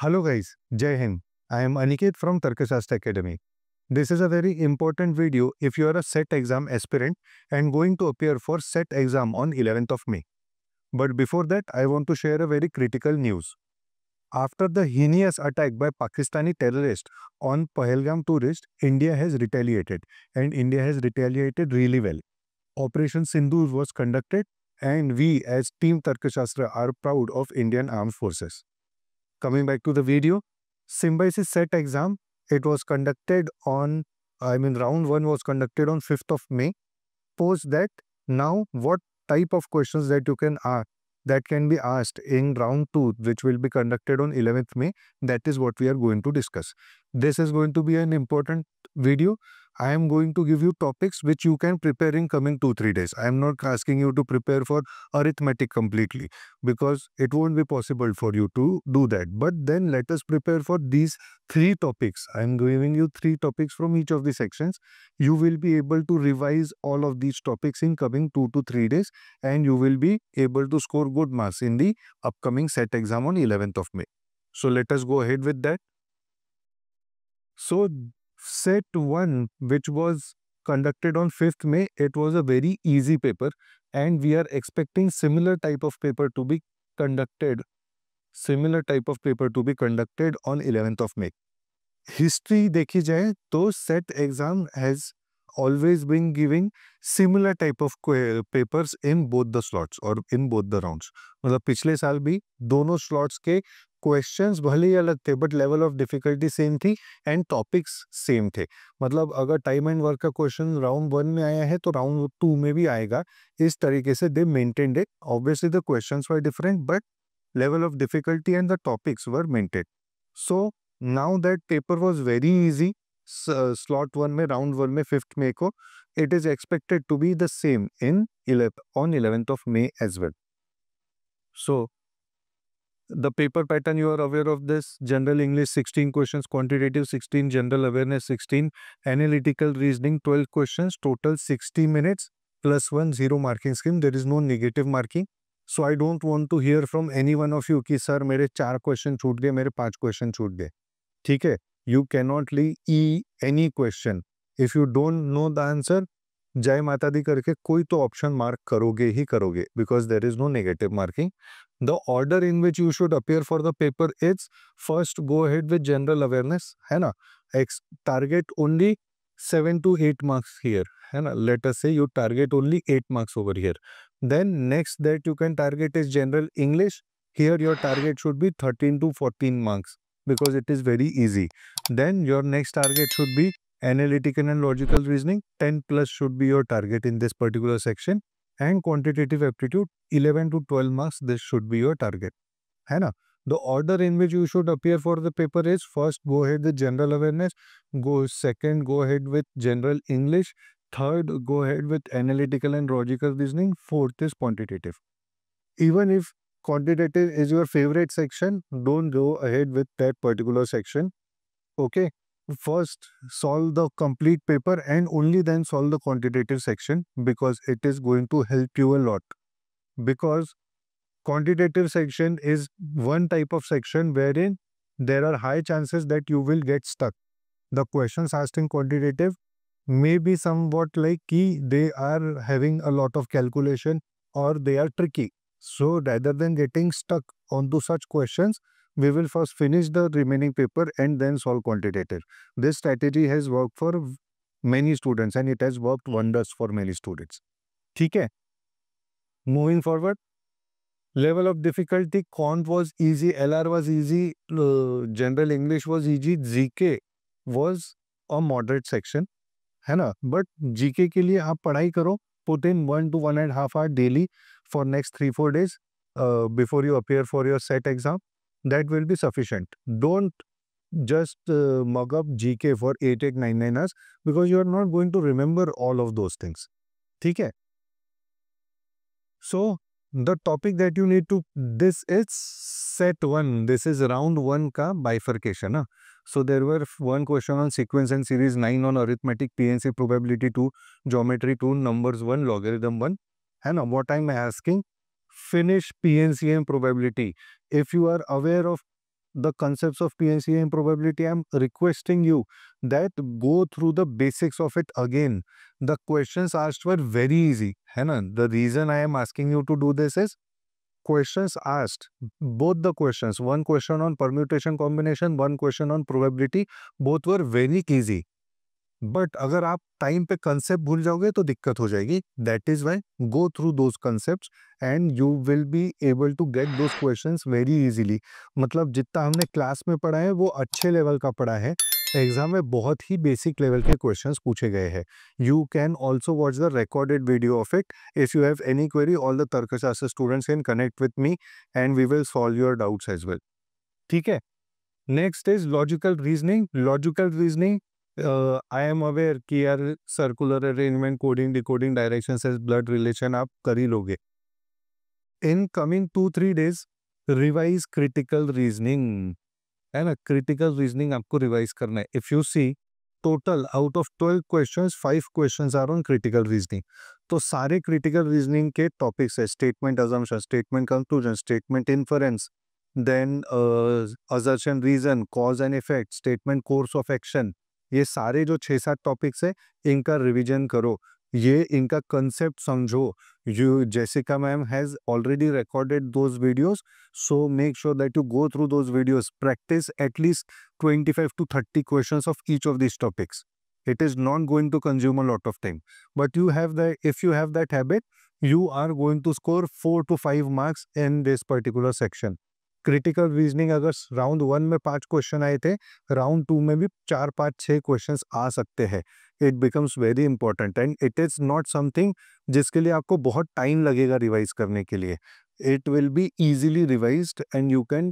Hello guys, Jai Hind. I am Aniket from Tarkashastra Academy. This is a very important video if you are a SET exam aspirant and going to appear for SET exam on 11th of May. But before that, I want to share a very critical news. After the heinous attack by Pakistani terrorists on Pahalgam tourists, India has retaliated, and India has retaliated really well. Operation Sindoor was conducted, and we as Team Tarkashastra are proud of Indian Armed Forces. Coming back to the video, Symbiosis set exam, it was conducted on, round 1 was conducted on 5th of May. Post that, now what type of questions that you can ask, that can be asked in round 2, which will be conducted on 11th May, that is what we are going to discuss. This is going to be an important video. I am going to give you topics which you can prepare in coming 2-3 days. I am not asking you to prepare for arithmetic completely because it won't be possible for you to do that. But then let us prepare for these 3 topics. I am giving you 3 topics from each of the sections. You will be able to revise all of these topics in coming 2 to 3 days and you will be able to score good marks in the upcoming SET exam on 11th of May. So let us go ahead with that. So Set 1, which was conducted on 5th May, it was a very easy paper and we are expecting similar type of paper to be conducted on 11th of May. History देखी जाए तो SET exam has always been giving similar type of papers in both the slots or in both the rounds. मतलब पिछले साल भी दोनों slots के questions भले ही अलग थे but level of difficulty same थी एंड टॉपिक्स सेम थे. मतलब अगर टाइम एंड वर्क का क्वेश्चन राउंड 1 में आया है तो राउंड 2 में भी आएगा. इस तरीके से they maintained it. Obviously the questions were different but level of difficulty and the topics were maintained. So now that paper was very easy, slot 1 में round 1 में 5th May को, it is expected to be the same on 11th of May as well. So the paper pattern, you are aware of this. General English 16 questions, quantitative 16, general awareness 16, analytical reasoning 12 questions, total 60 minutes plus 1 0 marking scheme. There is no negative marking. So I don't want to hear from any one of you कि sir मेरे 4 question छूट गए, मेरे 5 question छूट गए. ठीक है, you cannot leave any question. If you don't know the answer, जय माता दी करके कोई तो ऑप्शन मार्क करोगे ही करोगे because there is no negative marking. The order in which you should appear for the paper is first go ahead with general awareness, है ना. Target only 7 to 8 marks here, है ना. Let us say you target only 8 marks over here. Then next that you can target is general English. Here your target should be 13 to 14 marks because it is very easy. Then your next target should be analytical and logical reasoning. 10 plus should be your target in this particular section. And quantitative aptitude 11 to 12 marks, this should be your target, है ना. The order in which you should appear for the paper is first go ahead with general awareness, second go ahead with general English, third go ahead with analytical and logical reasoning, fourth is quantitative. Even if quantitative is your favorite section, don't go ahead with that particular section. Okay, first solve the complete paper and only then solve the quantitative section because it is going to help you a lot. Because quantitative section is one type of section wherein there are high chances that you will get stuck. The questions asked in quantitative may be somewhat like they are having a lot of calculation or they are tricky. So rather than getting stuck onto such questions, we will first finish the remaining paper and then solve quantitative. This strategy has worked for many students and it has worked wonders for many students. ठीक है? Moving forward, level of difficulty, quant was easy, LR was easy, general English was easy, GK was a moderate section, है ना. But GK के लिए आप पढ़ाई करो, put in 1 to 1.5 hour daily for next 3-4 days before you appear for your SET exam. That will be sufficient. Don't just mug up GK for 8, 9 hours because you are not going to remember all of those things. ठीक है? So the topic that you need to, this is set 1. This is round 1 ka bifurcation. Huh? So there were one question on sequence and series, 9 on arithmetic, PNC, probability 2, geometry 2, numbers 1, logarithm 1. And what I'm asking, finish PNC and probability. If you are aware of the concepts of PNCA and probability, I'm requesting you that go through the basics of it again. The questions asked were very easy, है ना? The reason I am asking you to do this is questions asked, both the questions, one question on permutation combination, one question on probability, both were very easy. But अगर आप time पे concept भूल जाओगे तो दिक्कत हो जाएगी. That is why go through those concept and you will be able to get those questions very easily. मतलब जितना हमने क्लास में पढ़ा है वो अच्छे लेवल का पढ़ा है. एग्जाम में बहुत ही बेसिक लेवल के क्वेश्चंस पूछे गए हैं. You can also watch the recorded video of it. If you have any query, all the तर्कशास्त्र students can connect with me and we will solve your doubts as well. ठीक है. Next is logical reasoning. Logical reasoning, I am aware कि यार circular arrangement, coding, decoding, direction से blood relation आप कर ही लोगे. In coming 2-3 days revise critical reasoning, है ना? क्रिटिकल रीजनिंग आपको रिवाइज करना है. If you see total out of 12 questions 5 questions are on critical reasoning. तो सारे क्रिटिकल रीजनिंग के टॉपिक्स है statement assumption, statement conclusion, statement inference, then assertion reason, cause and effect, statement course of action. ये सारे जो 6-7 topics है इनका revision करो, ये इनका कंसेप्ट समझो. You Jessica ma'am has already recorded those videos, so make sure that you go through those videos. Practice at least 25 to 30 questions of each of these topics. It is not going to consume a lot of time, but if you have that habit, you are going to score 4 to 5 marks in this particular section. Critical reasoning अगर round 1 में 5 question आए थे, round 2 में भी 4, 5, 6 questions आ सकते हैं. It becomes very important and it is not something जिसके लिए आपको बहुत टाइम लगेगा रिवाइज करने के लिए. It will be easily revised and you can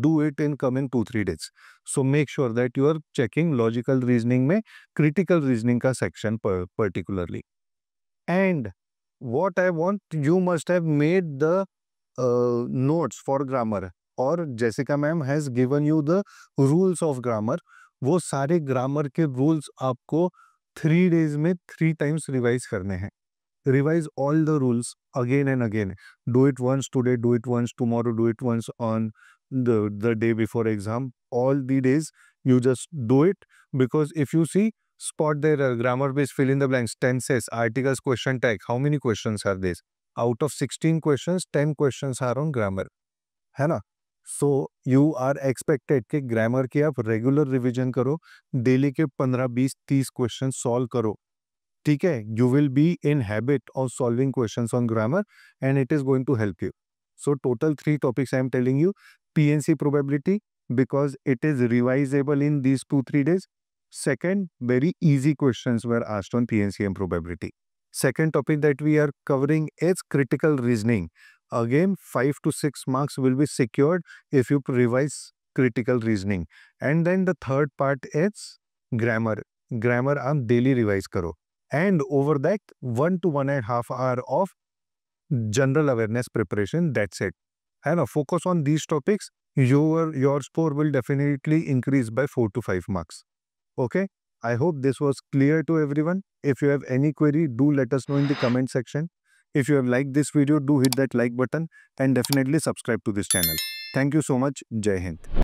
do it in coming 2-3 days. So make sure that you are checking logical reasoning में critical reasoning का section particularly. And what I want, you must have made the notes for grammar, और Jessica ma'am has given you the rules of grammar. वो सारे grammar के rules आपको 3 days में 3 times revise करने हैं. Revise all the rules again and again. Do it once today, do it once tomorrow, do it once on the day before exam. All the days you just do it, because if you see spot there, grammar based fill in the blanks, tenses, articles, question tag, how many questions are these? Out of 16 questions, 10 questions are on grammar, है ना? So you are expected कि grammar की आप regular revision करो, daily के 15, 20, 30 questions solve करो. ठीक है, you will be in habit of solving questions on grammar and it is going to help you. So total 3 topics I am telling you. PNC probability, because it is revisable in these 2-3 days. Second, very easy questions were asked on PNC and probability. Second topic that we are covering is critical reasoning. Again, 5 to 6 marks will be secured if you revise critical reasoning. And then the third part is grammar. Grammar आप daily revise करो. And over that 1 to 1.5 hour of general awareness preparation. That's it. And focus on these topics. Your score will definitely increase by 4 to 5 marks. Okay. I hope this was clear to everyone. If you have any query, do let us know in the comment section. If you have liked this video, do hit that like button and definitely subscribe to this channel. Thank you so much. Jai Hind.